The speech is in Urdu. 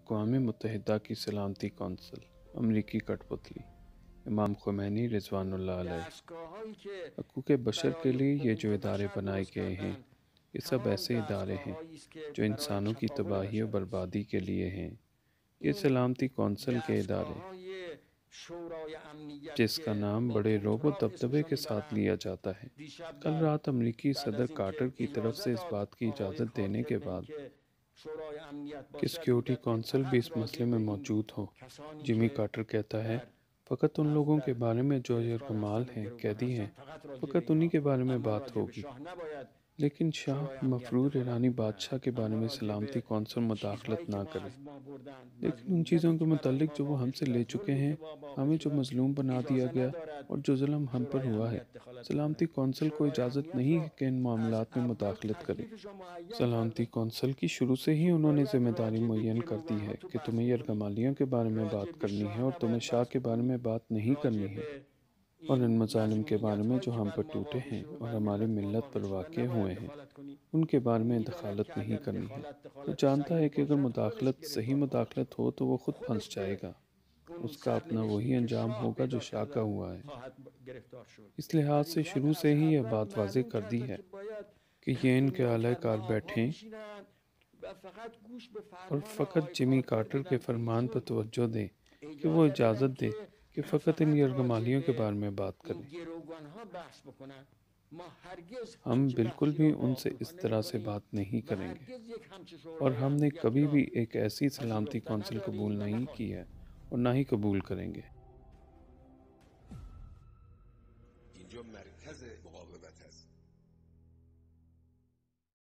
اقوام متحدہ کی سلامتی کونسل، امریکی کٹھ پتلی، امام خمینی رضوان اللہ علیہ۔ حقوق بشر کے لیے یہ جو ادارے بنائے گئے ہیں، یہ سب ایسے ادارے ہیں جو انسانوں کی تباہی و بربادی کے لیے ہیں۔ یہ سلامتی کونسل کے ادارے، جس کا نام بڑے رعب و دبدبے کے ساتھ لیا جاتا ہے، کل رات امریکی صدر کارٹر کی طرف سے اس بات کی اجازت دینے کے بعد کہ سیکیورٹی کونسل بھی اس مسئلے میں موجود ہو، جمی کارٹر کہتا ہے فقط ان لوگوں کے بارے میں جو یرغمال ہیں، قیدی ہیں، فقط انہی کے بارے میں بات ہوگی، لیکن شاہ مفرور ایرانی بادشاہ کے بارے میں سلامتی کونسل مداخلت نہ کرے۔ لیکن ان چیزوں کے متعلق جو وہ ہم سے لے چکے ہیں، ہمیں جو مظلوم بنا دیا گیا اور جو ظلم ہم پر ہوا ہے، سلامتی کونسل کو اجازت نہیں ہے کہ ان معاملات میں مداخلت کرے۔ سلامتی کونسل کی شروع سے ہی انہوں نے ذمہ داری معین کر دی ہے کہ تمہیں یرغمالیوں کے بارے میں بات کرنی ہے اور تمہیں شاہ کے بارے میں بات نہیں کرنی ہے، اور ان مظالم کے بارے میں جو ہم پر ٹوٹے ہیں اور ہماری ملت پر واقع ہوئے ہیں، ان کے بارے میں دخالت نہیں کرنی ہے۔ وہ جانتا ہے کہ اگر مداخلت صحیح مداخلت ہو تو وہ خود پھنس جائے گا، اس کا اپنا وہی انجام ہوگا جو شاہ کا ہوا ہے۔ اس لحاظ سے شروع سے ہی یہ بات واضح کر دی ہے کہ یہ ان کے اعلی کار بیٹھیں اور فقط جمی کارٹر کے فرمان پر توجہ دیں کہ وہ اجازت دے کہ فقط ان یرغمالیوں کے بارے میں بات کریں۔ ہم بالکل بھی ان سے اس طرح سے بات نہیں کریں گے، اور ہم نے کبھی بھی ایک ایسی سلامتی کونسل قبول نہیں کی ہے اور نہ ہی قبول کریں گے۔